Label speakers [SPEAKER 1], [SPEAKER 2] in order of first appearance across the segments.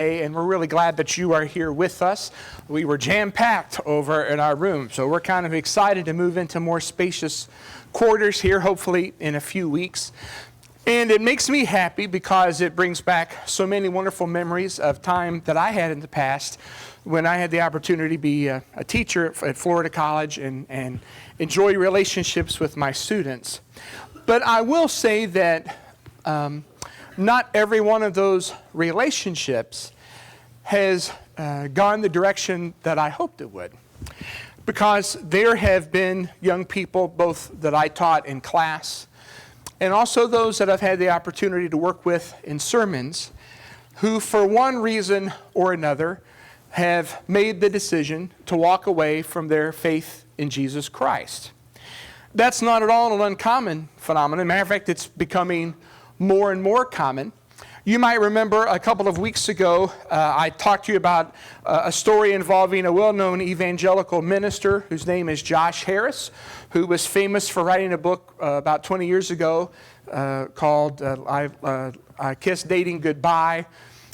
[SPEAKER 1] And we're really glad that you are here with us. We were jam-packed over in our room, so we're kind of excited to move into more spacious quarters here, hopefully in a few weeks. And it makes me happy because it brings back so many wonderful memories of time that I had in the past when I had the opportunity to be a teacher at Florida College and enjoy relationships with my students. But I will say that not every one of those relationships has gone the direction that I hoped it would. Because there have been young people, both that I taught in class, and also those that I've had the opportunity to work with in sermons, who for one reason or another have made the decision to walk away from their faith in Jesus Christ. That's not at all an uncommon phenomenon. Matter of fact, it's becoming more and more common. You might remember a couple of weeks ago, I talked to you about a story involving a well-known evangelical minister whose name is Josh Harris, who was famous for writing a book about 20 years ago called I Kissed Dating Goodbye,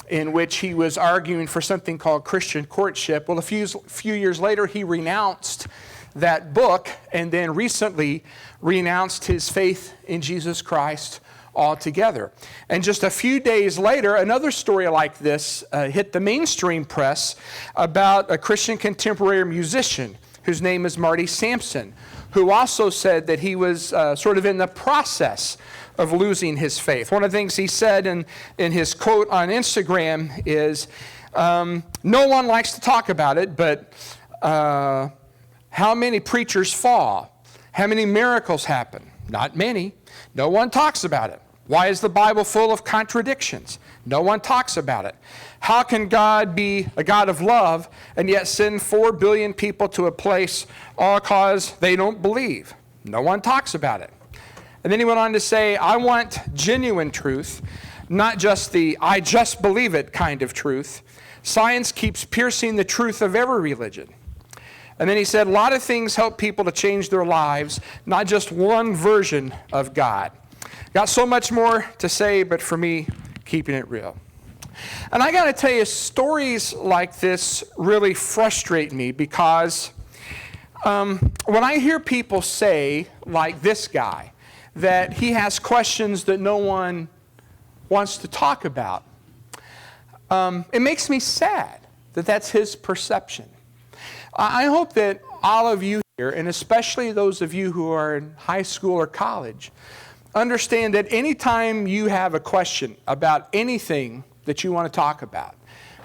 [SPEAKER 1] in which he was arguing for something called Christian courtship. Well, a few years later, he renounced that book and then recently renounced his faith in Jesus Christ altogether. And just a few days later, another story like this hit the mainstream press about a Christian contemporary musician whose name is Marty Sampson, who also said that he was sort of in the process of losing his faith. One of the things he said in his quote on Instagram is, no one likes to talk about it, but how many preachers fall? How many miracles happen? Not many. No one talks about it. Why is the Bible full of contradictions? No one talks about it. How can God be a God of love and yet send 4 billion people to a place all because they don't believe? No one talks about it. And then he went on to say, I want genuine truth, not just the I just believe it kind of truth. Science keeps piercing the truth of every religion. And then he said, a lot of things help people to change their lives, not just one version of God. Got so much more to say, but for me, keeping it real. And I got to tell you, stories like this really frustrate me because when I hear people say, like this guy, that he has questions that no one wants to talk about, it makes me sad that that's his perception. I hope that all of you here, and especially those of you who are in high school or college, understand that anytime you have a question about anything that you want to talk about,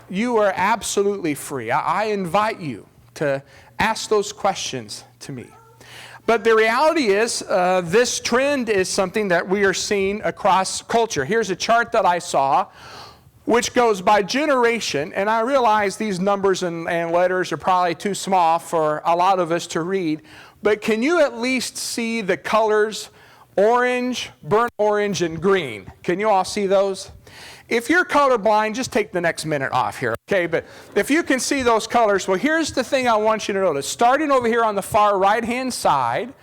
[SPEAKER 1] you are absolutely free. I invite you to ask those questions to me. But the reality is, this trend is something that we are seeing across culture. Here's a chart that I saw, which goes by generation, and I realize these numbers and letters are probably too small for a lot of us to read, but can you at least see the colors orange, burnt orange, and green? Can you all see those? If you're colorblind, just take the next minute off here, okay? But if you can see those colors, well, here's the thing I want you to notice. Starting over here on the far right-hand side,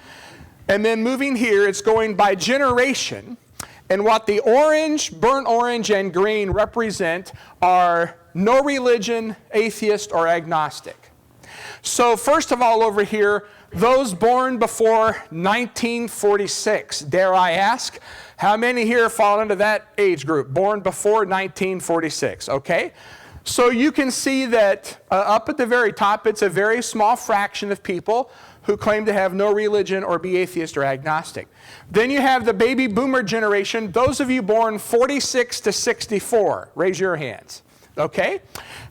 [SPEAKER 1] and then moving here, it's going by generation. And what the orange, burnt orange, and green represent are no religion, atheist, or agnostic. So first of all over here, those born before 1946, dare I ask, how many here fall into that age group, born before 1946, okay? So you can see that up at the very top, it's a very small fraction of people who claim to have no religion or be atheist or agnostic. Then you have the baby boomer generation, those of you born 46 to 64, raise your hands, okay?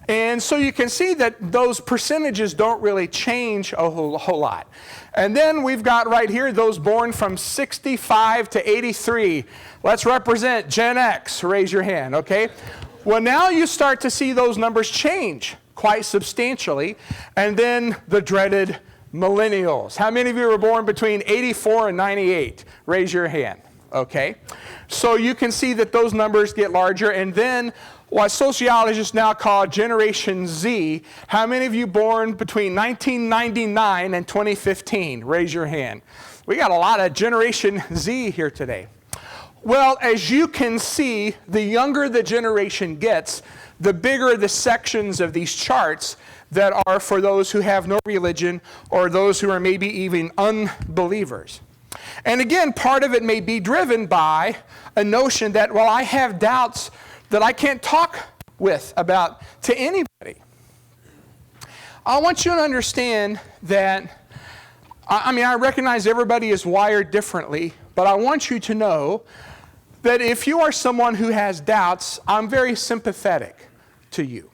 [SPEAKER 1] And so you can see that those percentages don't really change a whole lot. And then we've got right here those born from 65 to 83. Let's represent Gen X. Raise your hand, okay? Well, now you start to see those numbers change quite substantially. And then the dreaded millennials. How many of you were born between 84 and 98? Raise your hand, okay? So you can see that those numbers get larger. And then what sociologists now call Generation Z. How many of you born between 1999 and 2015? Raise your hand. We got a lot of Generation Z here today. Well, as you can see, the younger the generation gets, the bigger the sections of these charts that are for those who have no religion or those who are maybe even unbelievers. And again, part of it may be driven by a notion that, well, I have doubts that I can't talk about to anybody. I want you to understand that, I recognize everybody is wired differently, but I want you to know that if you are someone who has doubts, I'm very sympathetic to you.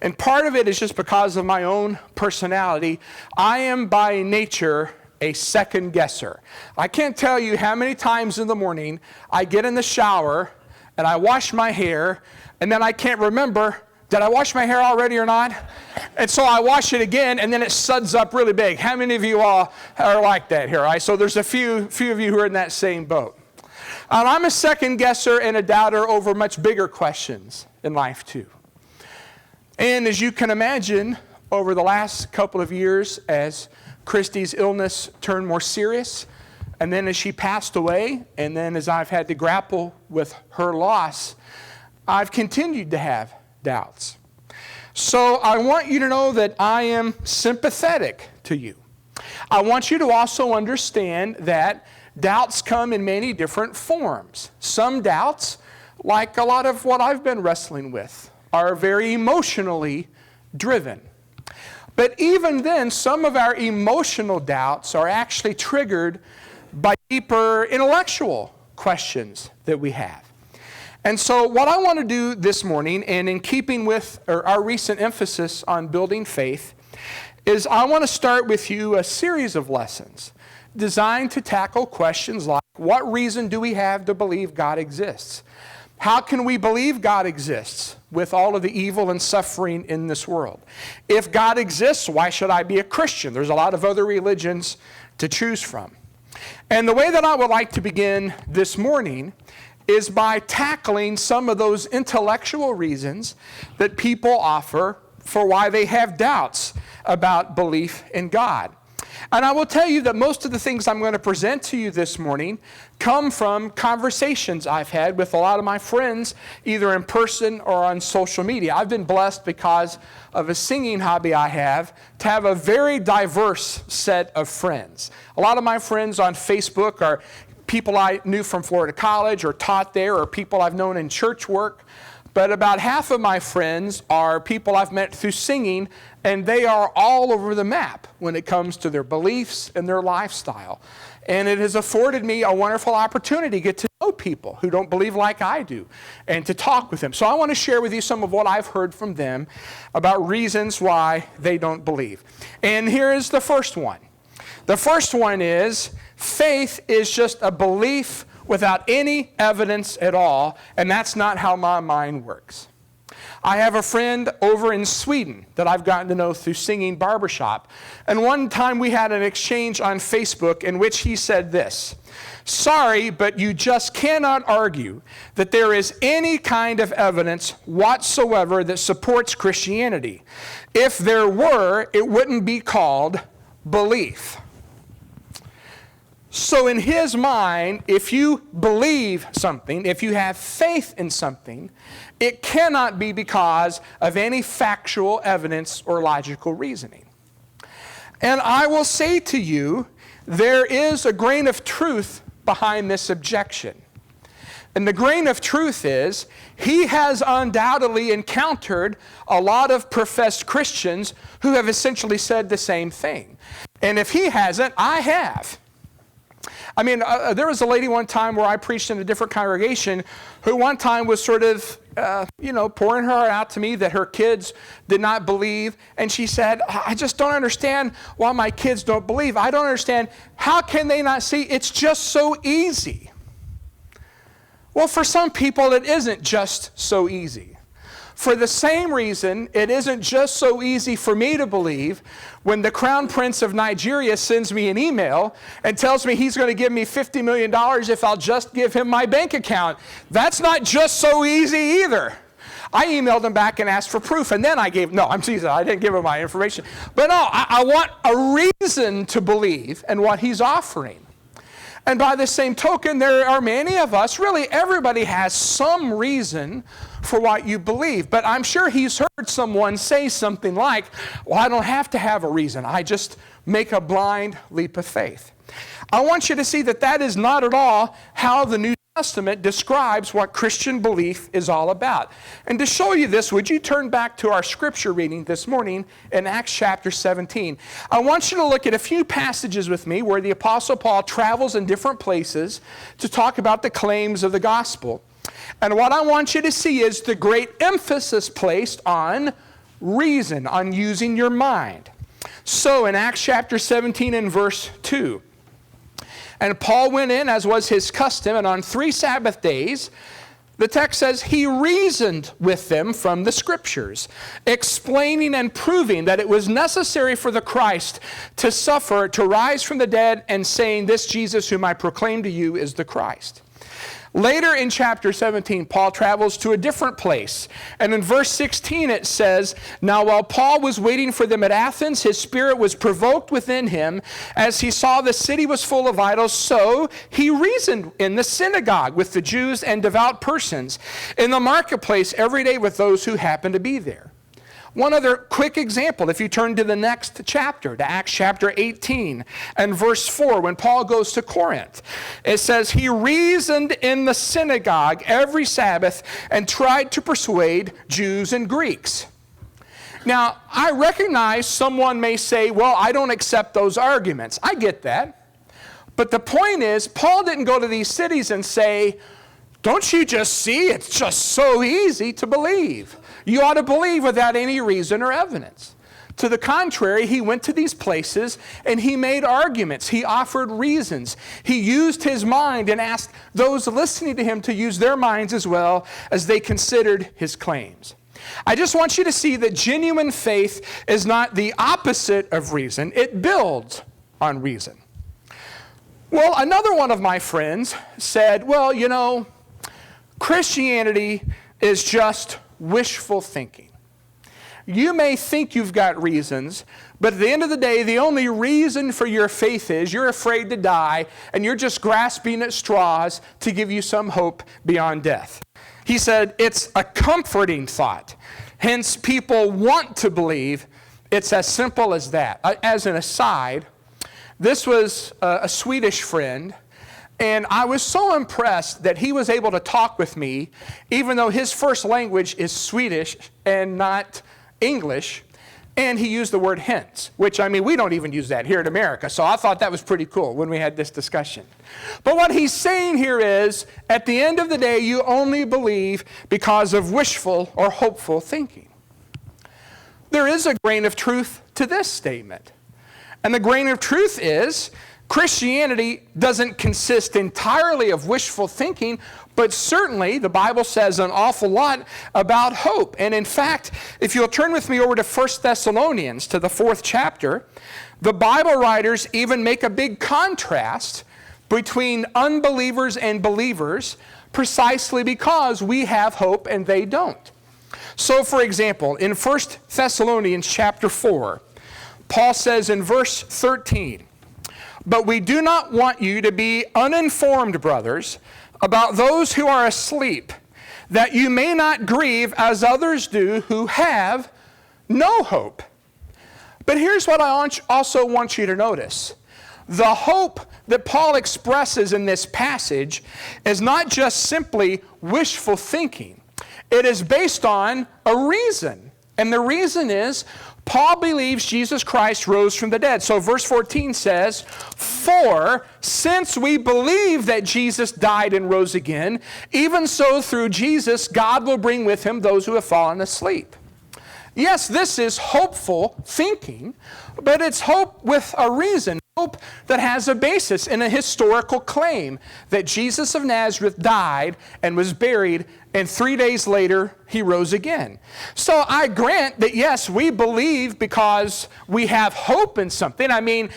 [SPEAKER 1] And part of it is just because of my own personality. I am by nature a second guesser. I can't tell you how many times in the morning I get in the shower and I wash my hair, and then I can't remember, did I wash my hair already or not? And so I wash it again, and then it suds up really big. How many of you all are like that here? Right? So there's a few of you who are in that same boat. I'm a second guesser and a doubter over much bigger questions in life too. And as you can imagine, over the last couple of years, as Christy's illness turned more serious, and then as she passed away, and then as I've had to grapple with her loss, I've continued to have doubts. So I want you to know that I am sympathetic to you. I want you to also understand that doubts come in many different forms. Some doubts, like a lot of what I've been wrestling with, are very emotionally driven. But even then, some of our emotional doubts are actually triggered by deeper intellectual questions that we have. And so what I want to do this morning, and in keeping with our recent emphasis on building faith, is I want to start with you a series of lessons designed to tackle questions like, what reason do we have to believe God exists? How can we believe God exists with all of the evil and suffering in this world? If God exists, why should I be a Christian? There's a lot of other religions to choose from. And the way that I would like to begin this morning is by tackling some of those intellectual reasons that people offer for why they have doubts about belief in God. And I will tell you that most of the things I'm going to present to you this morning come from conversations I've had with a lot of my friends, either in person or on social media. I've been blessed because of a singing hobby I have to have a very diverse set of friends. A lot of my friends on Facebook are people I knew from Florida College or taught there, or people I've known in church work. But about half of my friends are people I've met through singing, and they are all over the map when it comes to their beliefs and their lifestyle. And it has afforded me a wonderful opportunity to get to know people who don't believe like I do and to talk with them. So I want to share with you some of what I've heard from them about reasons why they don't believe. And here is the first one. The first one is faith is just a belief without any evidence at all, and that's not how my mind works. I have a friend over in Sweden that I've gotten to know through singing barbershop, and one time we had an exchange on Facebook in which he said this: "Sorry, but you just cannot argue that there is any kind of evidence whatsoever that supports Christianity. If there were, it wouldn't be called belief." So in his mind, if you believe something, if you have faith in something, it cannot be because of any factual evidence or logical reasoning. And I will say to you, there is a grain of truth behind this objection. And the grain of truth is, he has undoubtedly encountered a lot of professed Christians who have essentially said the same thing. And if he hasn't, I have. There was a lady one time where I preached in a different congregation who one time was sort of, pouring her heart out to me that her kids did not believe. And she said, "I just don't understand why my kids don't believe. I don't understand. How can they not see? It's just so easy." Well, for some people, it isn't just so easy. For the same reason, it isn't just so easy for me to believe when the Crown Prince of Nigeria sends me an email and tells me he's going to give me $50 million if I'll just give him my bank account. That's not just so easy either. I emailed him back and asked for proof, and then I didn't give him my information. But no, I want a reason to believe in what he's offering. And by the same token, there are many of us, really everybody has some reason for what you believe. But I'm sure he's heard someone say something like, well, I don't have to have a reason. I just make a blind leap of faith. I want you to see that that is not at all how the New Testament describes what Christian belief is all about. And to show you this, would you turn back to our scripture reading this morning in Acts chapter 17. I want you to look at a few passages with me where the Apostle Paul travels in different places to talk about the claims of the gospel. And what I want you to see is the great emphasis placed on reason, on using your mind. So in Acts chapter 17 and verse 2, and Paul went in, as was his custom, and on 3 Sabbath days, the text says, he reasoned with them from the Scriptures, explaining and proving that it was necessary for the Christ to suffer, to rise from the dead, and saying, this Jesus whom I proclaim to you is the Christ. Later in chapter 17, Paul travels to a different place. And in verse 16 it says, now while Paul was waiting for them at Athens, his spirit was provoked within him as he saw the city was full of idols. So he reasoned in the synagogue with the Jews and devout persons, in the marketplace every day with those who happened to be there. One other quick example, if you turn to the next chapter, to Acts chapter 18 and verse 4, when Paul goes to Corinth, it says, he reasoned in the synagogue every Sabbath and tried to persuade Jews and Greeks. Now, I recognize someone may say, well, I don't accept those arguments. I get that. But the point is, Paul didn't go to these cities and say, don't you just see, it's just so easy to believe. You ought to believe without any reason or evidence. To the contrary, he went to these places and he made arguments. He offered reasons. He used his mind and asked those listening to him to use their minds as well as they considered his claims. I just want you to see that genuine faith is not the opposite of reason. It builds on reason. Well, another one of my friends said, well, you know, Christianity is just wishful thinking. You may think you've got reasons, but at the end of the day, the only reason for your faith is you're afraid to die, and you're just grasping at straws to give you some hope beyond death. He said it's a comforting thought. Hence, people want to believe. It's as simple as that. As an aside, this was a Swedish friend, and I was so impressed that he was able to talk with me, even though his first language is Swedish and not English, and he used the word hence, which, I mean, we don't even use that here in America, so I thought that was pretty cool when we had this discussion. But what he's saying here is, at the end of the day, you only believe because of wishful or hopeful thinking. There is a grain of truth to this statement, and the grain of truth is, Christianity doesn't consist entirely of wishful thinking, but certainly the Bible says an awful lot about hope. And in fact, if you'll turn with me over to 1 Thessalonians, to the 4th chapter, the Bible writers even make a big contrast between unbelievers and believers precisely because we have hope and they don't. So for example, in 1 Thessalonians chapter 4, Paul says in verse 13, but we do not want you to be uninformed, brothers, about those who are asleep, that you may not grieve as others do who have no hope. But here's what I also want you to notice. The hope that Paul expresses in this passage is not just simply wishful thinking. It is based on a reason. And the reason is, Paul believes Jesus Christ rose from the dead. So verse 14 says, for since we believe that Jesus died and rose again, even so through Jesus God will bring with him those who have fallen asleep. Yes, this is hopeful thinking, but it's hope with a reason. Hope that has a basis in a historical claim that Jesus of Nazareth died and was buried, and 3 days later he rose again. So I grant that yes, we believe because we have hope in something. I mean,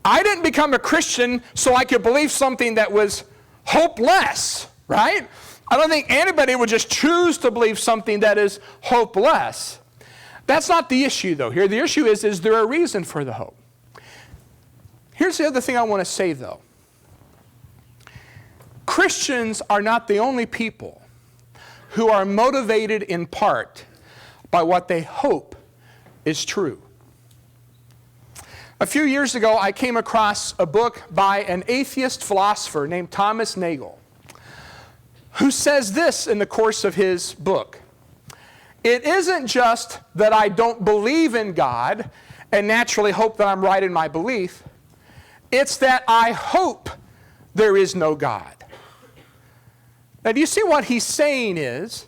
[SPEAKER 1] I didn't become a Christian so I could believe something that was hopeless, right? I don't think anybody would just choose to believe something that is hopeless. That's not the issue though here. The issue is there a reason for the hope? Here's the other thing I want to say, though. Christians are not the only people who are motivated in part by what they hope is true. A few years ago, I came across a book by an atheist philosopher named Thomas Nagel, who says this in the course of his book. It isn't just that I don't believe in God and naturally hope that I'm right in my belief. It's that I hope there is no God. Now, do you see what he's saying is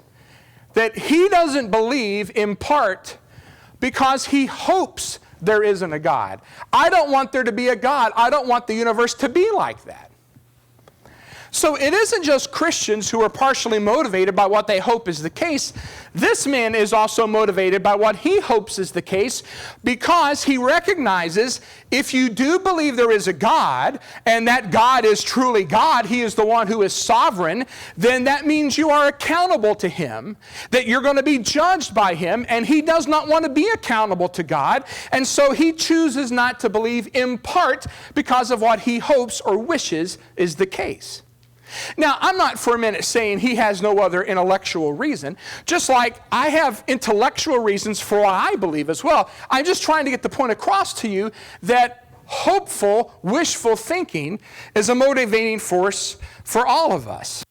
[SPEAKER 1] that he doesn't believe in part because he hopes there isn't a God. I don't want there to be a God. I don't want the universe to be like that. So it isn't just Christians who are partially motivated by what they hope is the case. This man is also motivated by what he hopes is the case because he recognizes if you do believe there is a God and that God is truly God, he is the one who is sovereign, then that means you are accountable to him, that you're going to be judged by him, and he does not want to be accountable to God, and so he chooses not to believe in part because of what he hopes or wishes is the case. Now, I'm not for a minute saying he has no other intellectual reason, just like I have intellectual reasons for what I believe as well. I'm just trying to get the point across to you that hopeful, wishful thinking is a motivating force for all of us.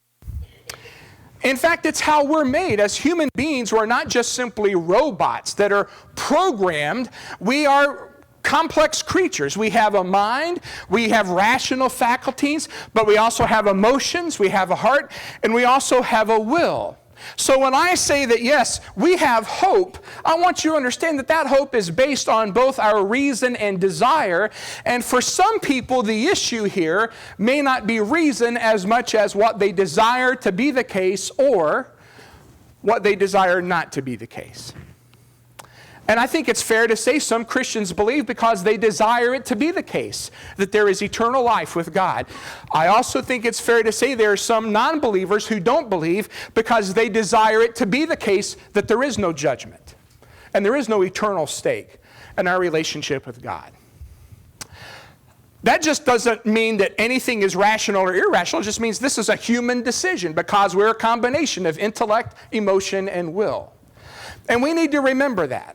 [SPEAKER 1] In fact, it's how we're made. As human beings, we're not just simply robots that are programmed. We are complex creatures. We have a mind, we have rational faculties, but we also have emotions, we have a heart, and we also have a will. So when I say that, yes, we have hope, I want you to understand that that hope is based on both our reason and desire. And for some people, the issue here may not be reason as much as what they desire to be the case or what they desire not to be the case. And I think it's fair to say some Christians believe because they desire it to be the case, that there is eternal life with God. I also think it's fair to say there are some non-believers who don't believe because they desire it to be the case that there is no judgment and there is no eternal stake in our relationship with God. That just doesn't mean that anything is rational or irrational. It just means this is a human decision because we're a combination of intellect, emotion, and will. And we need to remember that.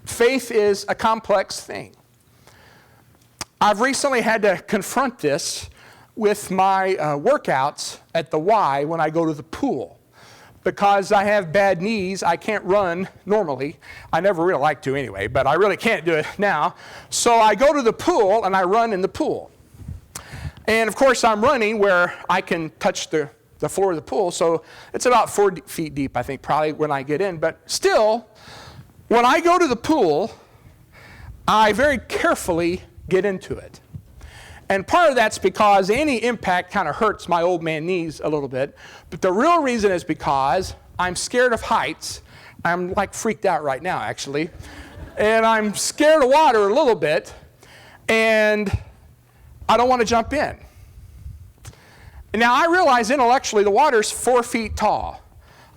[SPEAKER 1] Faith is a complex thing. I've recently had to confront this with my workouts at the Y when I go to the pool. Because I have bad knees, I can't run normally. I never really like to anyway, but I really can't do it now. So I go to the pool and I run in the pool. And of course I'm running where I can touch the floor of the pool, so it's about 4 feet deep, I think, probably when I get in. But still, when I go to the pool, I very carefully get into it. And part of that's because any impact kind of hurts my old man knees a little bit. But the real reason is because I'm scared of heights. I'm like freaked out right now, actually. And I'm scared of water a little bit. And I don't want to jump in. Now, I realize intellectually the water's 4 feet tall.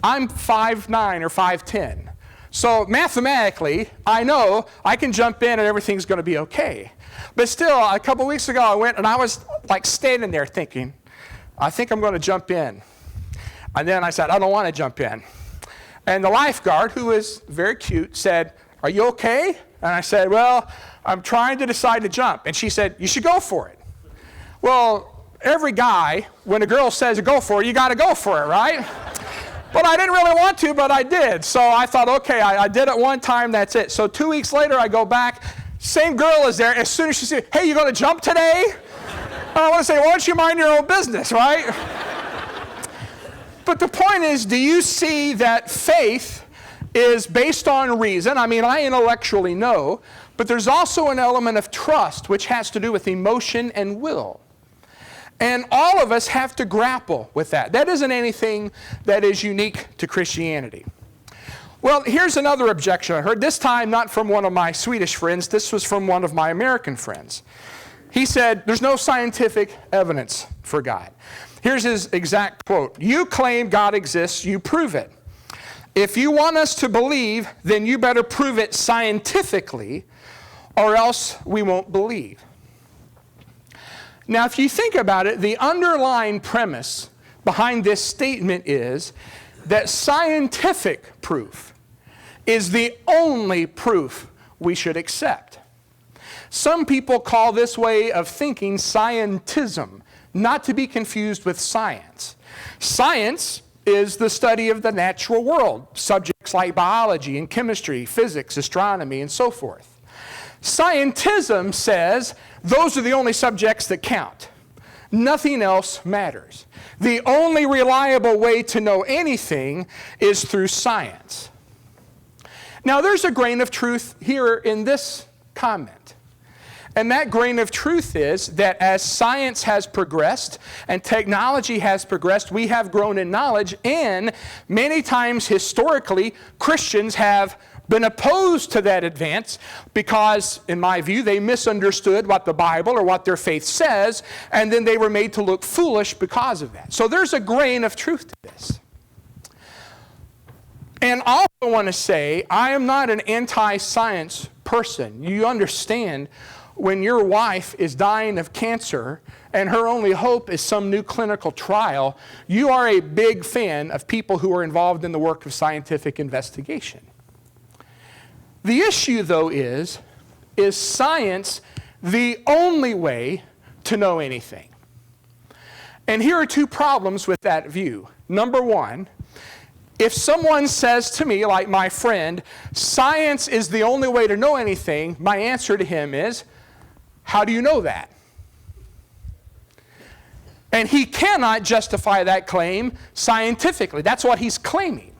[SPEAKER 1] I'm 5'9" or 5'10". So mathematically, I know I can jump in and everything's going to be okay. But still, a couple weeks ago, I went and I was like standing there thinking, I think I'm going to jump in. And then I said, I don't want to jump in. And the lifeguard, who was very cute, said, are you okay? And I said, well, I'm trying to decide to jump. And she said, you should go for it. Well, every guy, when a girl says go for it, you got to go for it, right? But I didn't really want to, but I did. So I thought, okay, I did it one time, that's it. So 2 weeks later, I go back. Same girl is there. As soon as she said, hey, you going to jump today? I want to say, why don't you mind your own business, right? But the point is, do you see that faith is based on reason? I mean, I intellectually know, but there's also an element of trust, which has to do with emotion and will. And all of us have to grapple with that. That isn't anything that is unique to Christianity. Well, here's another objection I heard, this time not from one of my Swedish friends, this was from one of my American friends. He said, there's no scientific evidence for God. Here's his exact quote. You claim God exists, you prove it. If you want us to believe, then you better prove it scientifically, or else we won't believe. Now, if you think about it, the underlying premise behind this statement is that scientific proof is the only proof we should accept. Some people call this way of thinking scientism, not to be confused with science. Science is the study of the natural world, subjects like biology and chemistry, physics, astronomy, and so forth. Scientism says those are the only subjects that count. Nothing else matters. The only reliable way to know anything is through science. Now, there's a grain of truth here in this comment. And that grain of truth is that as science has progressed and technology has progressed, we have grown in knowledge, and many times historically, Christians have been opposed to that advance because, in my view, they misunderstood what the Bible or what their faith says, and then they were made to look foolish because of that. So there's a grain of truth to this. And I also want to say, I am not an anti-science person. You understand, when your wife is dying of cancer and her only hope is some new clinical trial, you are a big fan of people who are involved in the work of scientific investigation. The issue, though, is science the only way to know anything? And here are two problems with that view. Number one, if someone says to me, like my friend, science is the only way to know anything, my answer to him is, how do you know that? And he cannot justify that claim scientifically. That's what he's claiming.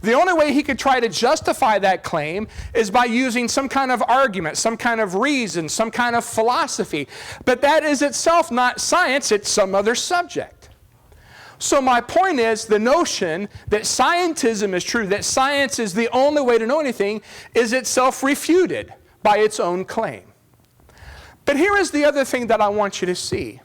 [SPEAKER 1] The only way he could try to justify that claim is by using some kind of argument, some kind of reason, some kind of philosophy. But that is itself not science, it's some other subject. So my point is, the notion that scientism is true, that science is the only way to know anything, is itself refuted by its own claim. But here is the other thing that I want you to see.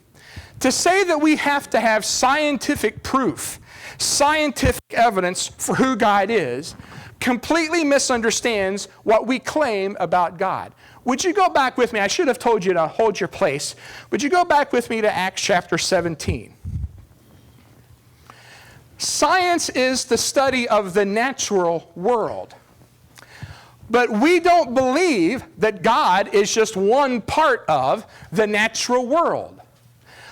[SPEAKER 1] To say that we have to have scientific proof, scientific evidence for who God is, completely misunderstands what we claim about God. Would you go back with me? I should have told you to hold your place. Would you go back with me to Acts chapter 17? Science is the study of the natural world. But we don't believe that God is just one part of the natural world.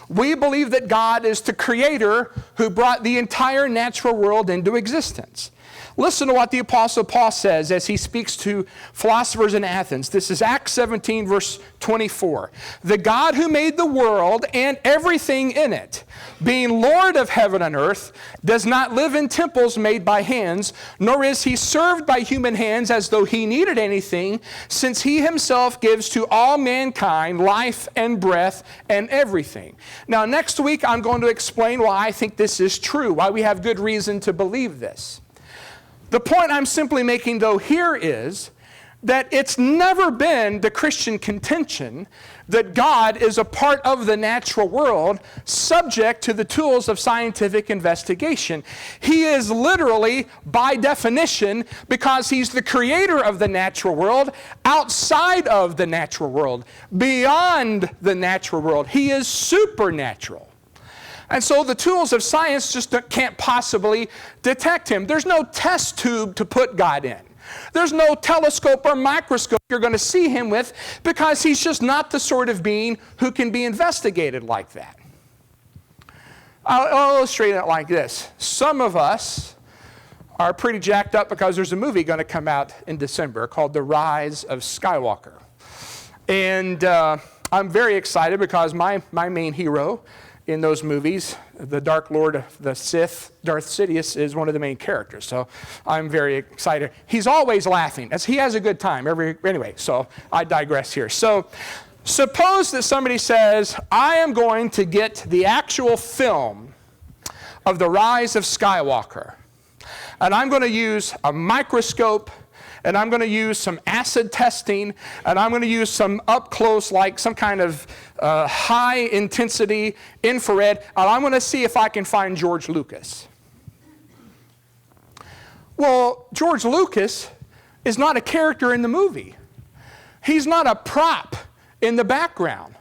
[SPEAKER 1] We believe that God is the creator who brought the entire natural world into existence. Listen to what the Apostle Paul says as he speaks to philosophers in Athens. This is Acts 17, verse 24. The God who made the world and everything in it, being Lord of heaven and earth, does not live in temples made by hands, nor is he served by human hands as though he needed anything, since he himself gives to all mankind life and breath and everything. Now, next week I'm going to explain why I think this is true, why we have good reason to believe this. The point I'm simply making, though, here is that it's never been the Christian contention that God is a part of the natural world subject to the tools of scientific investigation. He is literally, by definition, because he's the creator of the natural world, outside of the natural world, beyond the natural world. He is supernatural. And so the tools of science just can't possibly detect him. There's no test tube to put God in. There's no telescope or microscope you're going to see him with, because he's just not the sort of being who can be investigated like that. I'll illustrate it like this. Some of us are pretty jacked up because there's a movie going to come out in December called The Rise of Skywalker. And I'm very excited because my main hero in those movies, the Dark Lord of the Sith, Darth Sidious, is one of the main characters. So I'm very excited. He's always laughing, as he has a good time. Anyway, so I digress here. So suppose that somebody says, I am going to get the actual film of The Rise of Skywalker, and I'm going to use a microscope, and I'm going to use some acid testing, and I'm going to use some up close, like some kind of high intensity infrared, and I'm going to see if I can find George Lucas. Well, George Lucas is not a character in the movie. He's not a prop in the background.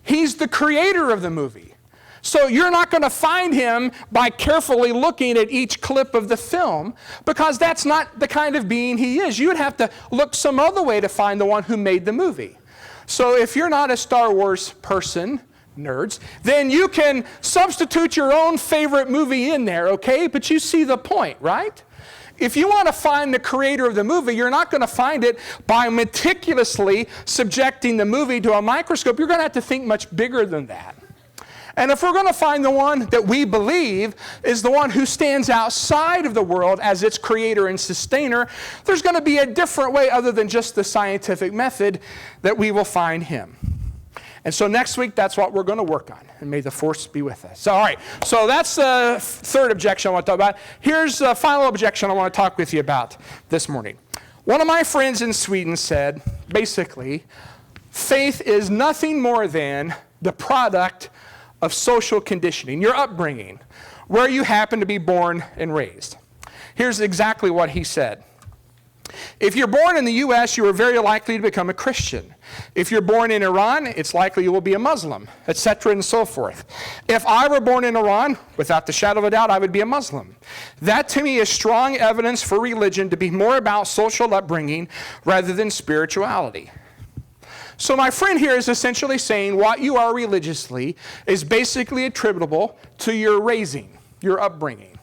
[SPEAKER 1] He's the creator of the movie. So you're not going to find him by carefully looking at each clip of the film, because that's not the kind of being he is. You'd have to look some other way to find the one who made the movie. So if you're not a Star Wars person, nerds, then you can substitute your own favorite movie in there, okay? But you see the point, right? If you want to find the creator of the movie, you're not going to find it by meticulously subjecting the movie to a microscope. You're going to have to think much bigger than that. And if we're going to find the one that we believe is the one who stands outside of the world as its creator and sustainer, there's going to be a different way other than just the scientific method that we will find him. And so next week, that's what we're going to work on. And may the force be with us. All right, so that's the third objection I want to talk about. Here's the final objection I want to talk with you about this morning. One of my friends in Sweden said, basically, faith is nothing more than the product of social conditioning, your upbringing, where you happen to be born and raised. Here's exactly what he said. If you're born in the U.S., you are very likely to become a Christian. If you're born in Iran, it's likely you will be a Muslim, etc., and so forth. If I were born in Iran, without the shadow of a doubt, I would be a Muslim. That, to me, is strong evidence for religion to be more about social upbringing rather than spirituality. So my friend here is essentially saying what you are religiously is basically attributable to your raising, your upbringing.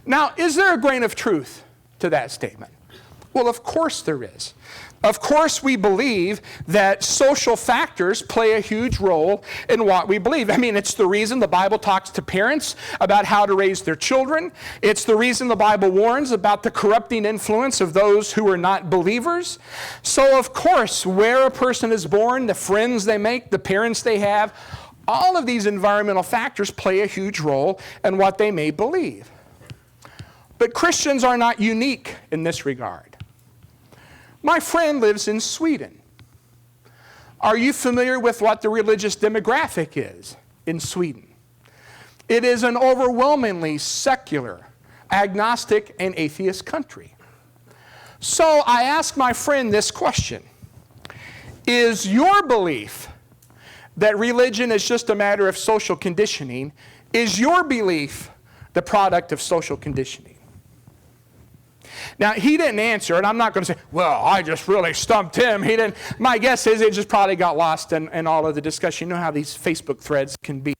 [SPEAKER 1] Now, is there a grain of truth to that statement? Well, of course there is. Of course we believe that social factors play a huge role in what we believe. I mean, it's the reason the Bible talks to parents about how to raise their children. It's the reason the Bible warns about the corrupting influence of those who are not believers. So, of course, where a person is born, the friends they make, the parents they have, all of these environmental factors play a huge role in what they may believe. But Christians are not unique in this regard. My friend lives in Sweden. Are you familiar with what the religious demographic is in Sweden? It is an overwhelmingly secular, agnostic, and atheist country. So I ask my friend this question. Is your belief that religion is just a matter of social conditioning, is your belief the product of social conditioning? Now, he didn't answer, and I'm not going to say, well, I just really stumped him. He didn't. My guess is it just probably got lost in all of the discussion. You know how these Facebook threads can be.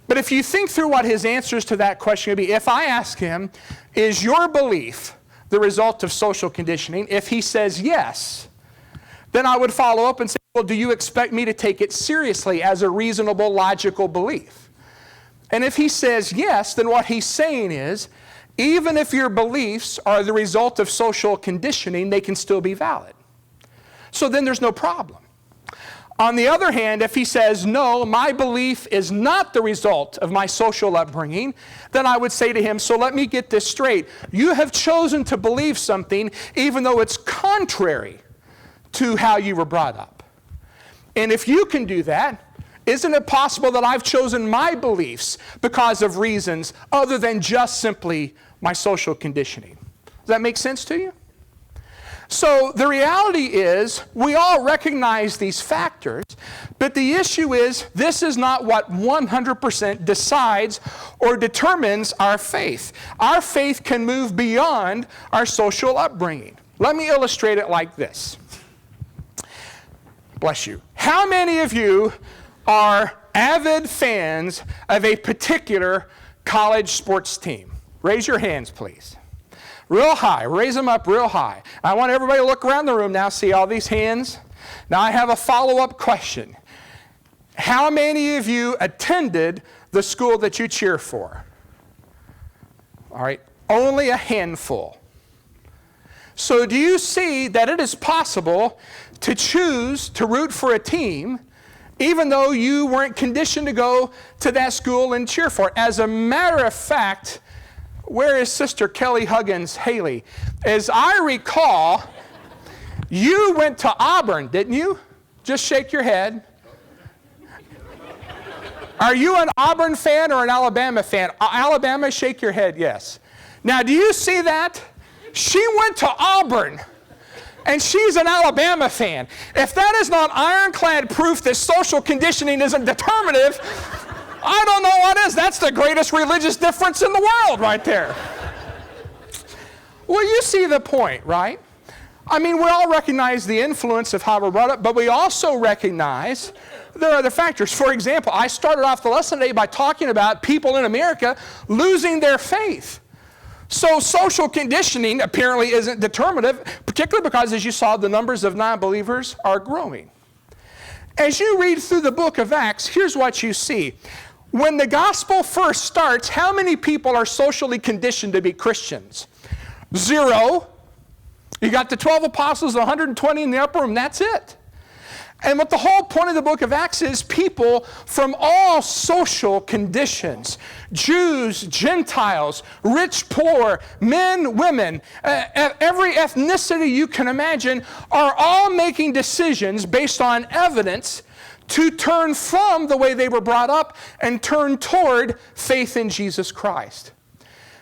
[SPEAKER 1] But if you think through what his answers to that question would be, if I ask him, is your belief the result of social conditioning? If he says yes, then I would follow up and say, well, do you expect me to take it seriously as a reasonable, logical belief? And if he says yes, then what he's saying is, even if your beliefs are the result of social conditioning, they can still be valid. So then there's no problem. On the other hand, if he says, no, my belief is not the result of my social upbringing, then I would say to him, so let me get this straight. You have chosen to believe something even though it's contrary to how you were brought up. And if you can do that, isn't it possible that I've chosen my beliefs because of reasons other than just simply my social conditioning? Does that make sense to you? So the reality is we all recognize these factors, but the issue is this is not what 100% decides or determines our faith. Our faith can move beyond our social upbringing. Let me illustrate it like this. Bless you. How many of you are avid fans of a particular college sports team? Raise your hands, please. Real high. Raise them up real high. I want everybody to look around the room now, see all these hands. Now I have a follow-up question. How many of you attended the school that you cheer for? All right, only a handful. So do you see that it is possible to choose to root for a team even though you weren't conditioned to go to that school and cheer for it? As a matter of fact, where is Sister Kelly Huggins Haley? As I recall, you went to Auburn, didn't you? Just shake your head. Are you an Auburn fan or an Alabama fan? Alabama, shake your head, yes. Now, do you see that? She went to Auburn, and she's an Alabama fan. If that is not ironclad proof that social conditioning isn't determinative, I don't know what is. That's the greatest religious difference in the world right there. Well, you see the point, right? I mean, we all recognize the influence of how we're brought up, but we also recognize there are other factors. For example, I started off the lesson today by talking about people in America losing their faith. So social conditioning apparently isn't determinative, particularly because, as you saw, the numbers of non-believers are growing. As you read through the book of Acts, here's what you see. When the gospel first starts, how many people are socially conditioned to be Christians? 0. You got the 12 apostles, 120 in the upper room, that's it. And what the whole point of the book of Acts is, people from all social conditions, Jews, Gentiles, rich, poor, men, women, every ethnicity you can imagine, are all making decisions based on evidence to turn from the way they were brought up and turn toward faith in Jesus Christ.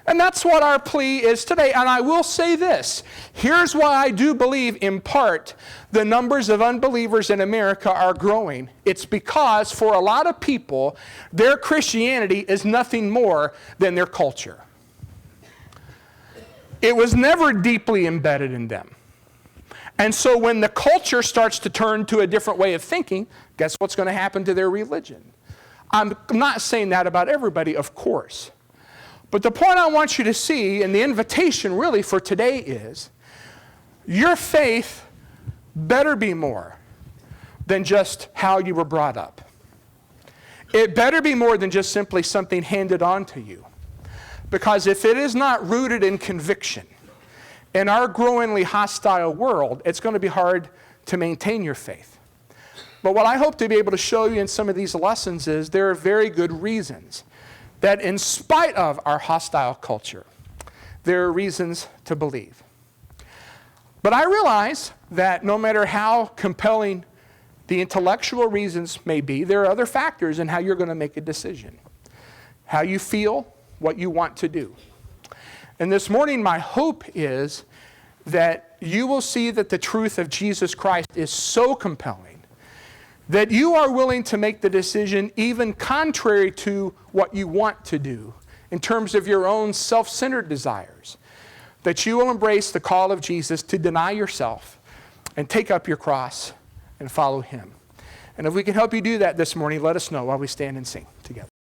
[SPEAKER 1] And that's what our plea is today. And I will say this. Here's why I do believe, in part, the numbers of unbelievers in America are growing. It's because for a lot of people, their Christianity is nothing more than their culture. It was never deeply embedded in them. And so when the culture starts to turn to a different way of thinking, guess what's going to happen to their religion? I'm not saying that about everybody, of course. But the point I want you to see, and the invitation really for today is, your faith better be more than just how you were brought up. It better be more than just simply something handed on to you. Because if it is not rooted in conviction, in our growingly hostile world, it's going to be hard to maintain your faith. But what I hope to be able to show you in some of these lessons is there are very good reasons that in spite of our hostile culture, there are reasons to believe. But I realize that no matter how compelling the intellectual reasons may be, there are other factors in how you're going to make a decision. How you feel, what you want to do. And this morning, my hope is that you will see that the truth of Jesus Christ is so compelling that you are willing to make the decision even contrary to what you want to do in terms of your own self-centered desires, that you will embrace the call of Jesus to deny yourself and take up your cross and follow him. And if we can help you do that this morning, let us know while we stand and sing together.